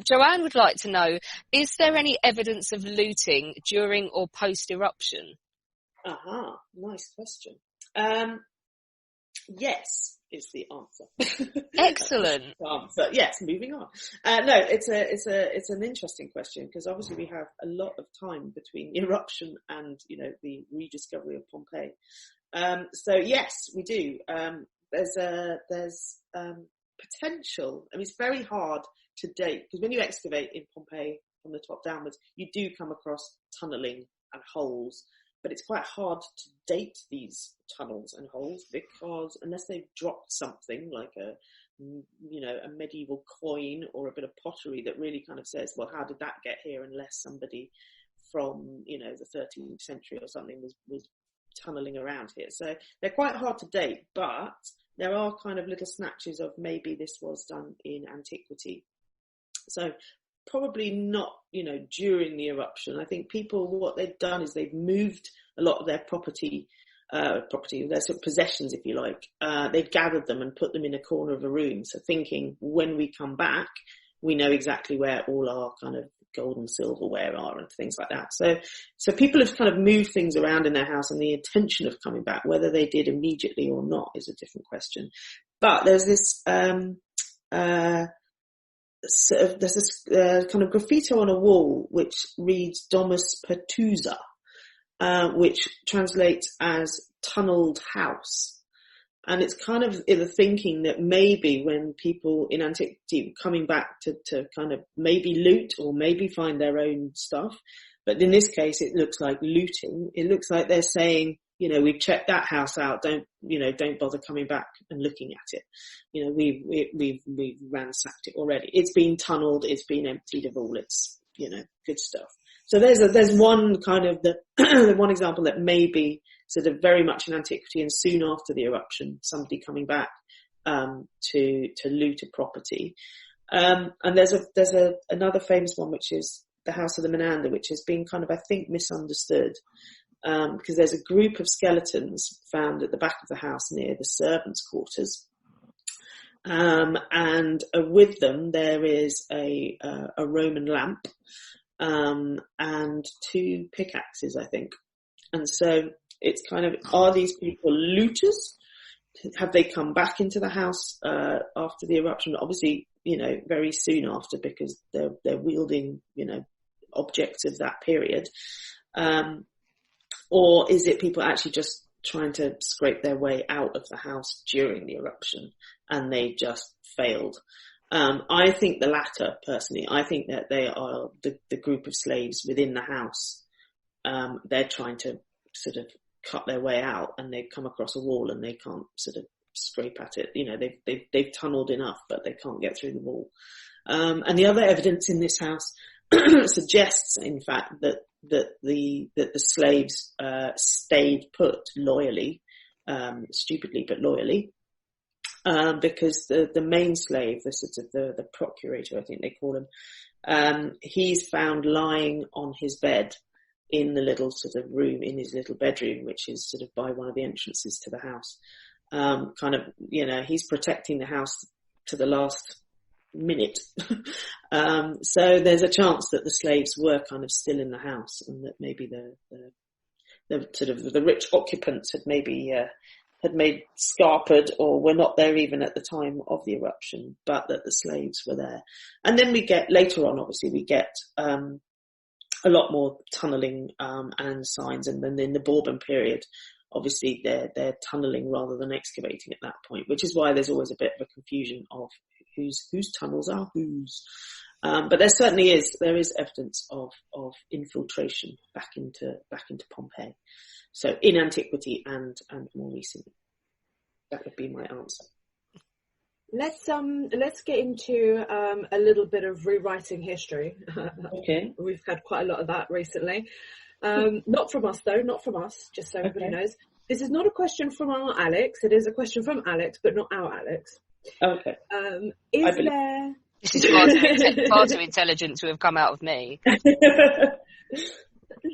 Joanne would like to know, is there any evidence of looting during or post-eruption? Nice question. Yes is the answer. Excellent. Answer. Yes, moving on. No, it's an interesting question, because obviously we have a lot of time between the eruption and, the rediscovery of Pompeii. So yes, we do. There's potential. I mean, it's very hard to date, because when you excavate in Pompeii from the top downwards, you do come across tunnelling and holes, but it's quite hard to date these tunnels and holes, because unless they've dropped something like a medieval coin or a bit of pottery that really kind of says, well, how did that get here, unless somebody from, the 13th century or something was tunnelling around here. So they're quite hard to date, but there are kind of little snatches of maybe this was done in antiquity. So probably not, during the eruption. I think people, what they've done is they've moved a lot of their property, their sort of possessions, if you like. They've gathered them and put them in a corner of a room. So thinking, when we come back, we know exactly where all our kind of gold and silverware are and things like that. So people have kind of moved things around in their house, and the intention of coming back, whether they did immediately or not, is a different question. But there's this kind of graffiti on a wall which reads Domus Pertusa, which translates as tunneled house. And it's kind of the thinking that maybe when people in antiquity were coming back to kind of maybe loot or maybe find their own stuff, but in this case it looks like looting. It looks like they're saying, we've checked that house out. Don't bother coming back and looking at it. We've ransacked it already. It's been tunneled. It's been emptied of all its, good stuff. So there's one kind of the one example that maybe sort of very much in antiquity, and soon after the eruption, somebody coming back to loot a property. And there's another famous one, which is the House of the Menander, which has been kind of, I think, misunderstood, because there's a group of skeletons found at the back of the house near the servants' quarters. And with them there is a Roman lamp and 2 pickaxes, I think. And so it's kind of, are these people looters? Have they come back into the house after the eruption? Obviously, very soon after, because they're wielding, objects of that period. Or is it people actually just trying to scrape their way out of the house during the eruption and they just failed? I think the latter, personally. I think that they are the group of slaves within the house. They're trying to sort of cut their way out, and they come across a wall and they can't sort of scrape at it. You know, they've tunnelled enough, but they can't get through the wall. And the other evidence in this house suggests, in fact, that the slaves stayed put loyally, stupidly but loyally, because the main slave, the procurator, I think they call him, he's found lying on his bed in the little sort of room, in his little bedroom, which is sort of by one of the entrances to the house. Kind of, you know, he's protecting the house to the last minute. So there's a chance that the slaves were kind of still in the house, and that maybe the sort of the rich occupants had maybe had made scarpered, or were not there even at the time of the eruption, but that the slaves were there. And then we get later on, obviously, we get a lot more tunnelling and signs, and then in the Bourbon period, obviously they're tunnelling rather than excavating at that point, which is why there's always a bit of a confusion of whose tunnels are whose. But there certainly is evidence of infiltration back into Pompeii. So in antiquity and more recently. That would be my answer. Let's get into a little bit of rewriting history. Okay. We've had quite a lot of that recently. Not from us though, not from us, just so everybody knows. This is not a question from our Alex, it is a question from Alex, but not our Alex. Okay. Is there... This is far too intelligent to have come out of me.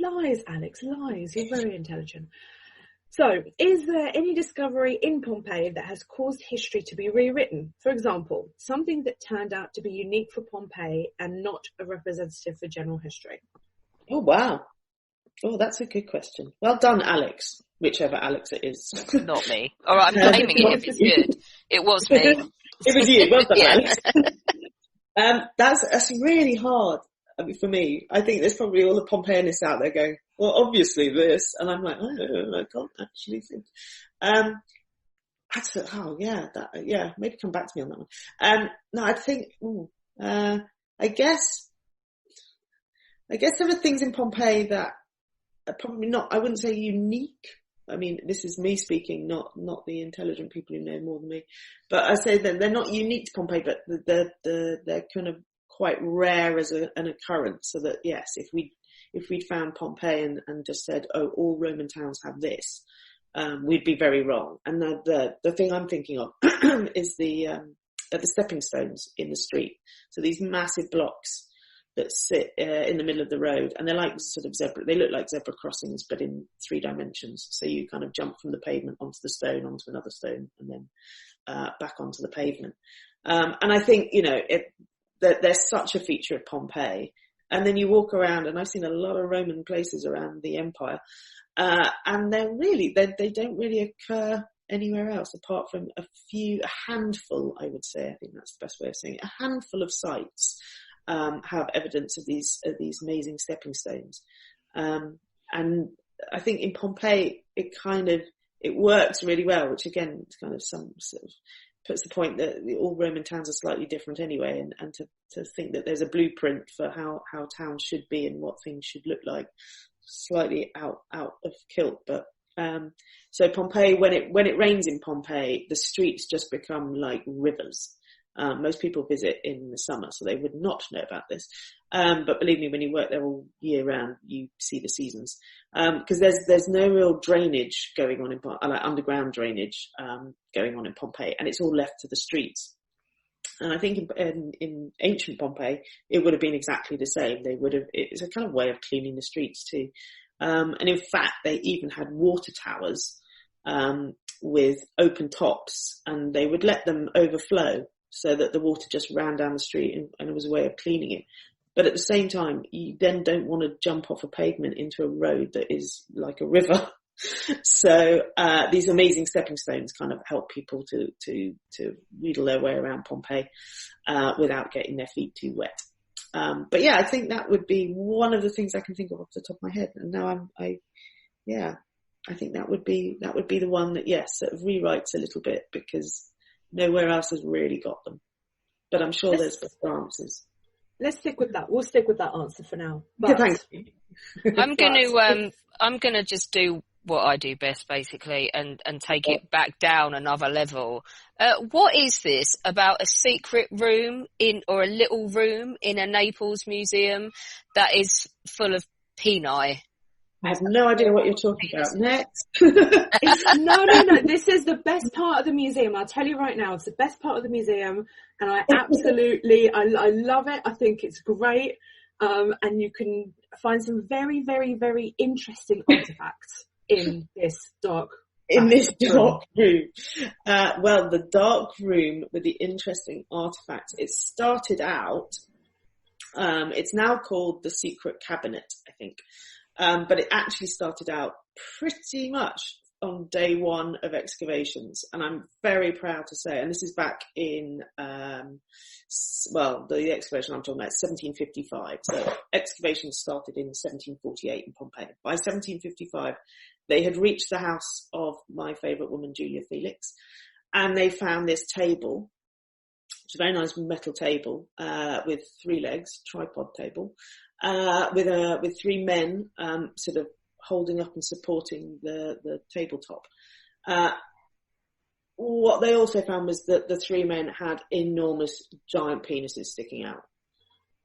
Lies, Alex, lies. You're very intelligent. So, is there any discovery in Pompeii that has caused history to be rewritten? For example, something that turned out to be unique for Pompeii and not a representative for general history? Oh, wow. Oh, that's a good question. Well done, Alex, whichever Alex it is. Not me. All right, I'm claiming it if it's good. It was me. It was you. Well done, Yeah. Alex. That's really hard. I mean, for me, I think there's probably all the Pompeianists out there going, well, obviously this, and I'm like, I can't actually think. Maybe come back to me on that one. No, I think, I guess there are things in Pompeii that are probably not, I wouldn't say unique. I mean, this is me speaking, not the intelligent people who know more than me. But I say that they're not unique to Pompeii, but they're kind of quite rare as an occurrence. So that, yes, if we'd found Pompeii and just said, oh, all Roman towns have this, we'd be very wrong. And the thing I'm thinking of is the stepping stones in the street. So these massive blocks that sit in the middle of the road, and they're like sort of they look like zebra crossings, but in 3 dimensions. So you kind of jump from the pavement onto the stone, onto another stone, and then back onto the pavement. And I think, you know, there's such a feature of Pompeii. And then you walk around, and I've seen a lot of Roman places around the empire, and they don't really occur anywhere else apart from a handful, I would say. I think that's the best way of saying it. A handful of sites have evidence of these amazing stepping stones. And I think in Pompeii, it works really well, which again, it's kind of some sort of puts the point that all Roman towns are slightly different anyway, and to think that there's a blueprint for how towns should be and what things should look like, slightly out of kilt. But so Pompeii, when it rains in Pompeii, the streets just become like rivers. Most people visit in the summer, so they would not know about this. But believe me, when you work there all year round, you see the seasons. Because there's no real drainage going on like underground drainage, going on in Pompeii, and it's all left to the streets. And I think in ancient Pompeii, it would have been exactly the same. It's a kind of way of cleaning the streets too. And in fact, they even had water towers, with open tops, and they would let them overflow, so that the water just ran down the street, and it was a way of cleaning it. But at the same time, you then don't want to jump off a pavement into a road that is like a river. So these amazing stepping stones kind of help people to wheedle their way around Pompeii without getting their feet too wet. But yeah, I think that would be one of the things I can think of off the top of my head. And now I think that would be the one that, yes, sort of rewrites a little bit, because nowhere else has really got them. But I'm sure there's better answers. Let's stick with that. We'll stick with that answer for now. But, thank you. I'm gonna just do what I do best, basically, and take it back down another level. What is this about a secret room or a little room in a Naples museum that is full of peni? I have no idea what you're talking about. Next. No. This is the best part of the museum. I'll tell you right now, it's the best part of the museum, and I love it. I think it's great. And you can find some very, very, very interesting artifacts in this dark room. Well, the dark room with the interesting artifacts, it started out, it's now called the Secret Cabinet, I think. But it actually started out pretty much on day one of excavations. And I'm very proud to say, and this is back in, the excavation I'm talking about, 1755. So excavations started in 1748 in Pompeii. By 1755, they had reached the house of my favourite woman, Julia Felix, and they found this table. It's a very nice metal table, with 3 legs, tripod table, with 3 men, sort of holding up and supporting the tabletop. What they also found was that the 3 men had enormous giant penises sticking out.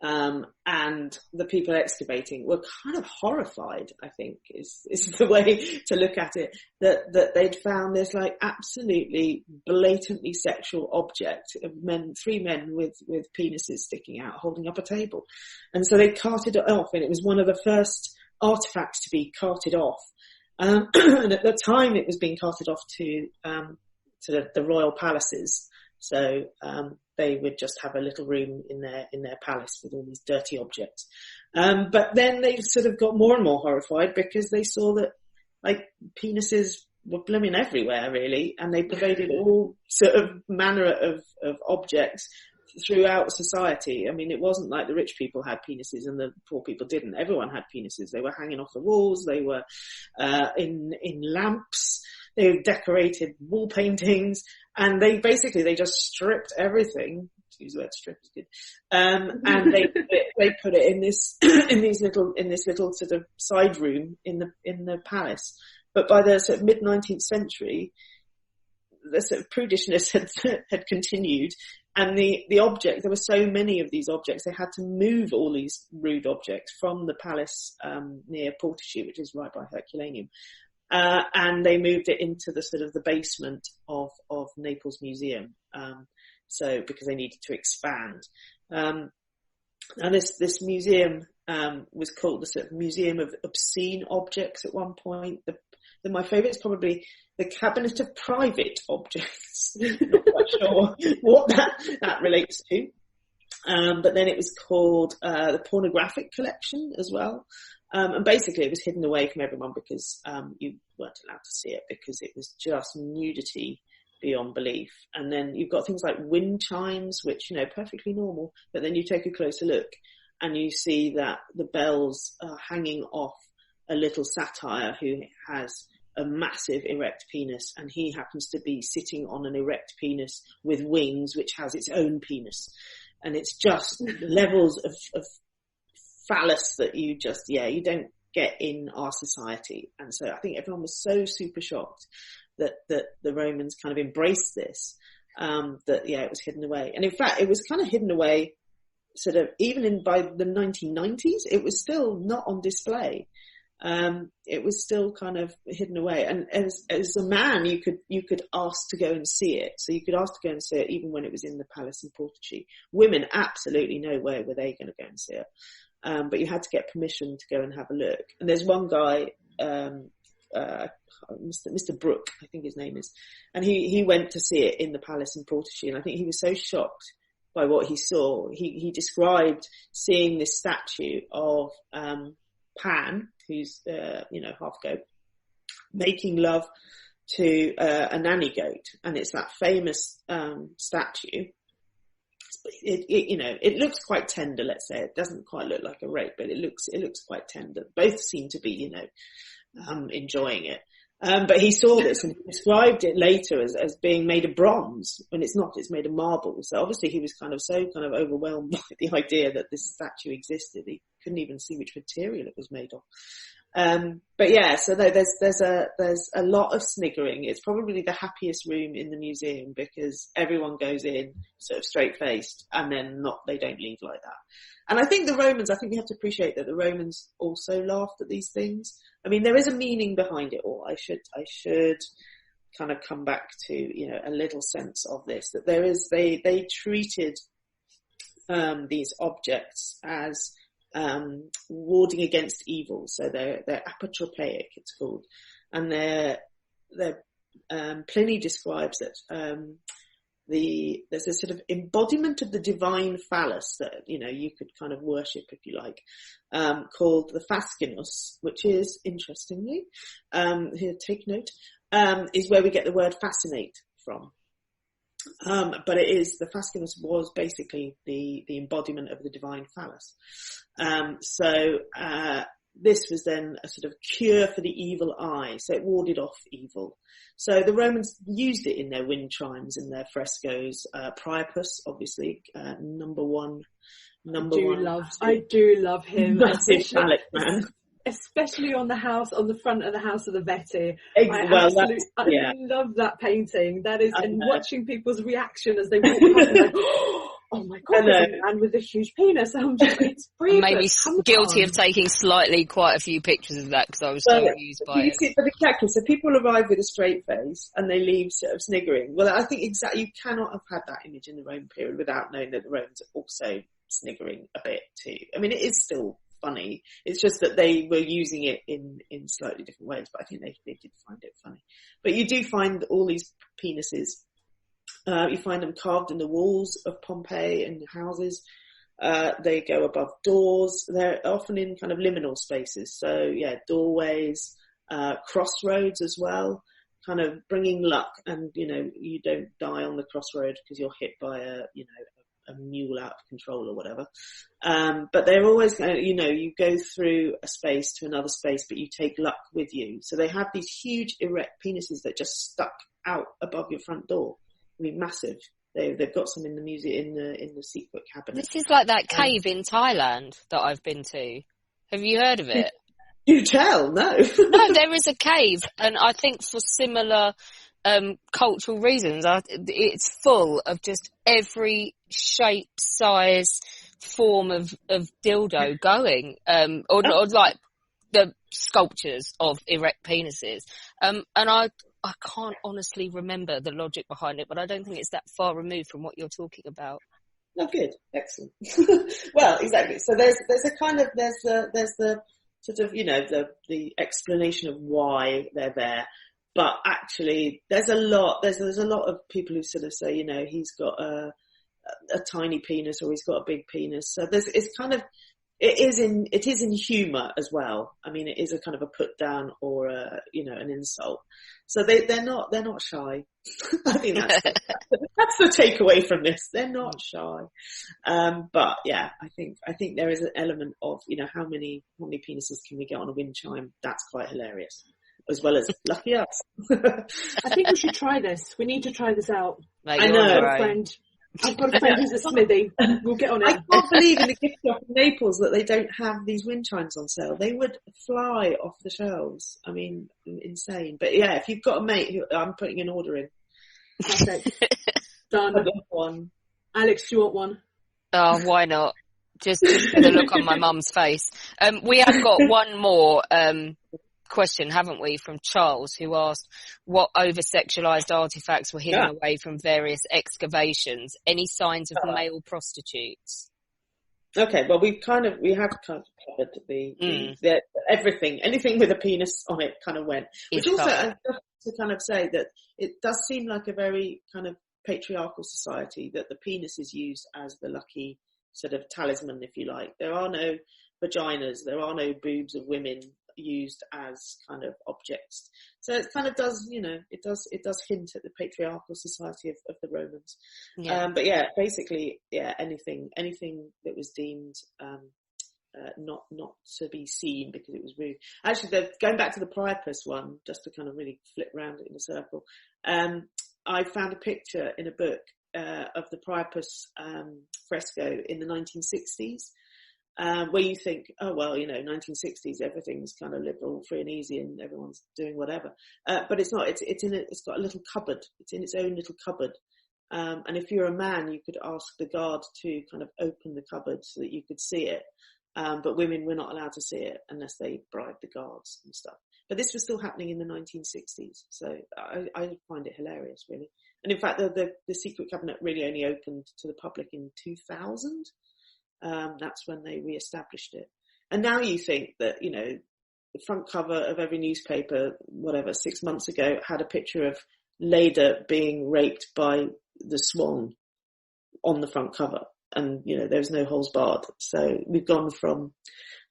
And the people excavating were kind of horrified, I think, is the way to look at it, that they'd found this like absolutely blatantly sexual object of 3 men with penises sticking out holding up a table. And so they carted it off, and it was one of the first artifacts to be carted off. And at the time it was being carted off to the royal palaces. So, they would just have a little room in their palace with all these dirty objects. But then they sort of got more and more horrified because they saw that like penises were blooming everywhere really, and they pervaded all sort of manner of objects throughout society. I mean, it wasn't like the rich people had penises and the poor people didn't. Everyone had penises. They were hanging off the walls. They were, in lamps. They decorated wall paintings, and they just stripped everything. To use the word strip is good. And they put it in this little sort of side room in the palace. But by the sort of mid-19th century, the sort of prudishness had continued, and the object, there were so many of these objects, they had to move all these rude objects from the palace near Posteruption, which is right by Herculaneum. And they moved it into the sort of the basement of Naples Museum. So because they needed to expand. And this museum, was called the sort of Museum of Obscene Objects at one point. My favourite is probably the Cabinet of Private Objects. Not quite sure what that relates to. But then it was called, the Pornographic Collection as well. And basically it was hidden away from everyone because, you weren't allowed to see it because it was just nudity beyond belief. And then you've got things like wind chimes, which, perfectly normal, but then you take a closer look and you see that the bells are hanging off a little satyr who has a massive erect penis, and he happens to be sitting on an erect penis with wings, which has its own penis. And it's just levels of phallus that you don't get in our society. And so I think everyone was so super shocked that the Romans kind of embraced this, it was hidden away. And in fact, it was kind of hidden away sort of even by the 1990s, it was still not on display. It was still kind of hidden away. And as a man, you could ask to go and see it. So you could ask to go and see it even when it was in the palace in Posteruption. Women, absolutely no way were they going to go and see it. But you had to get permission to go and have a look. And there's one guy, Mr. Brooke, I think his name is, and he went to see it in the palace in Posteruption. And I think he was so shocked by what he saw. He described seeing this statue of Pan, who's half goat, making love to a nanny goat, and it's that famous statue. It looks quite tender. Let's say it doesn't quite look like a rape, but it looks quite tender. Both seem to be enjoying it. But he saw this and described it later as being made of bronze, when it's not. It's made of marble. So obviously he was kind of overwhelmed by the idea that this statue existed. He couldn't even see which material it was made of. But yeah, so there's a lot of sniggering. It's probably the happiest room in the museum because everyone goes in sort of straight faced and then they don't leave like that. And I think I think we have to appreciate that the Romans also laughed at these things. I mean, there is a meaning behind it all. I should kind of come back to, a little sense of this, that they treated, these objects as, warding against evil. So they're apotropaic, it's called. And Pliny describes that, there's a sort of embodiment of the divine phallus that, you could kind of worship if you like, called the fascinus, which is, interestingly, here, take note, is where we get the word fascinate from. But the fascinus was basically the embodiment of the divine phallus. This was then a sort of cure for the evil eye, so it warded off evil. So the Romans used it in their wind chimes, in their frescoes. Priapus, obviously, number one. I do love him. Massive phallic man. Especially on the front of the house of the Vetti. I love that painting. That is, and watching people's reaction as they walk past, like, oh my god, there's a man with a huge penis. It's brilliant. Maybe guilty of taking quite a few pictures of that because I was so amused by it. But exactly, so people arrive with a straight face and they leave sort of sniggering. Well, I think exactly, you cannot have had that image in the Roman period without knowing that the Romans are also sniggering a bit too. I mean, it is still funny. It's just that they were using it in slightly different ways, but I think they did find it funny. But you do find all these penises. You find them carved in the walls of Pompeii and houses. They go above doors. They're often in kind of liminal spaces. So yeah, doorways, crossroads as well, kind of bringing luck. And, you don't die on the crossroad because you're hit by a mule out of control or whatever. But they're always going, you go through a space to another space, but you take luck with you. So they have these huge erect penises that just stuck out above your front door. I mean, massive. They've got some in the museum, in the secret cabinet. This is like that cave in Thailand that I've been to. Have you heard of it? You tell? No. No, there is a cave, and I think for similar cultural reasons, it's full of just every shape, size, form of dildo going, or like the sculptures of erect penises. And I can't honestly remember the logic behind it, but I don't think it's that far removed from what you're talking about. Oh, good. Excellent. Well, exactly. So there's the sort of, the explanation of why they're there. But actually, there's a lot of people who sort of say, he's got a tiny penis or he's got a big penis. So it is in humour as well. I mean, it is a kind of a put down or an insult. So they're not shy. I think that's the takeaway from this. They're not shy. But yeah, I think there is an element of, how many penises can we get on a wind chime? That's quite hilarious. As well as lucky us. I think we should try this. We need to try this out. Mate, I know. I've got a friend who's a smithy. We'll get on it. I can't believe in the gift shop in Naples that they don't have these wind chimes on sale. They would fly off the shelves. I mean, insane. But yeah, if you've got a mate I'm putting an order in. Perfect. Done. I got one. Alex, do you want one? Oh, why not? Just for the look on my mum's face. We have got one more question, haven't we, from Charles, who asked what over-sexualized artifacts were hidden away from various excavations. Any signs of male prostitutes? Okay, well, we have kind of covered the everything, anything with a penis on it kind of went. Which also, I have to kind of say that it does seem like a very kind of patriarchal society, that the penis is used as the lucky sort of talisman, if you like. There are no vaginas, there are no boobs of women used as kind of objects. So it kind of does, it does hint at the patriarchal society of the Romans. Yeah. But yeah, basically, yeah, anything that was deemed not to be seen because it was rude. Actually, going back to the Priapus one, just to kind of really flip around it in a circle, I found a picture in a book of the Priapus fresco in the 1960s. where you think, oh, well, 1960s, everything's kind of liberal, free and easy, and everyone's doing whatever. But it's not. It's got a little cupboard. It's in its own little cupboard. And if you're a man, you could ask the guard to kind of open the cupboard so that you could see it. But women were not allowed to see it unless they bribed the guards and stuff. But this was still happening in the 1960s. So I find it hilarious, really. And in fact, the secret cabinet really only opened to the public in 2000. That's when they re-established it. And now you think that, the front cover of every newspaper, 6 months ago, had a picture of Leda being raped by the Swan on the front cover. And, there was no holes barred. So we've gone from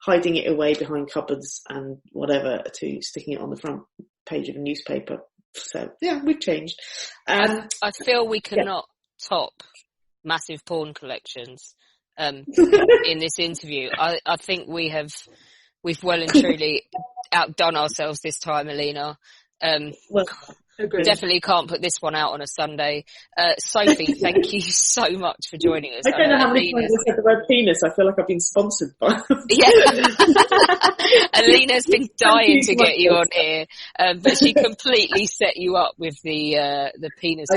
hiding it away behind cupboards and whatever to sticking it on the front page of a newspaper. So, yeah, we've changed. I feel we cannot top massive porn collections in this interview. I think we've well and truly outdone ourselves this time, Alina. Agreed. Definitely can't put this one out on a Sunday. Sophie, thank you so much for joining us. I don't know how many times I said the word penis. I feel like I've been sponsored by them. Yeah. Alina's been dying to get you on here, but she completely set you up with the penis.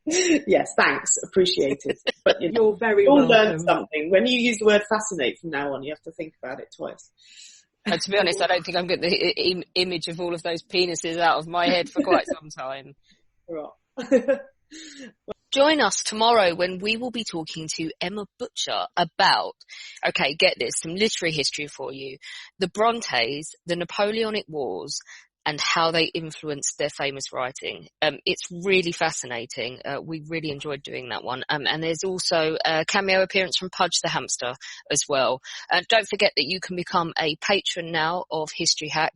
Yes, thanks. Appreciate it. But you're very you'll welcome. learn something. When you use the word fascinate from now on, you have to think about it twice. And to be honest, I don't think I'm getting the image of all of those penises out of my head for quite some time. Right. Join us tomorrow when we will be talking to Emma Butcher about, okay, get this, some literary history for you, the Brontes, the Napoleonic Wars, and how they influenced their famous writing. It's really fascinating. We really enjoyed doing that one. And there's also a cameo appearance from Pudge the Hamster as well. Don't forget that you can become a patron now of History Hack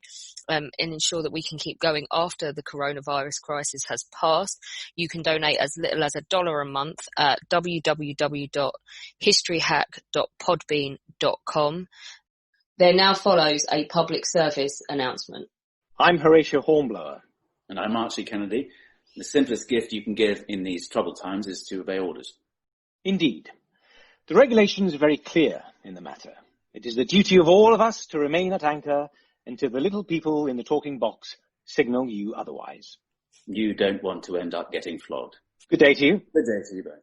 and ensure that we can keep going after the coronavirus crisis has passed. You can donate as little as $1 a month at www.historyhack.podbean.com. There now follows a public service announcement. I'm Horatio Hornblower. And I'm Archie Kennedy. The simplest gift you can give in these troubled times is to obey orders. Indeed. The regulations are very clear in the matter. It is the duty of all of us to remain at anchor until the little people in the talking box signal you otherwise. You don't want to end up getting flogged. Good day to you. Good day to you both.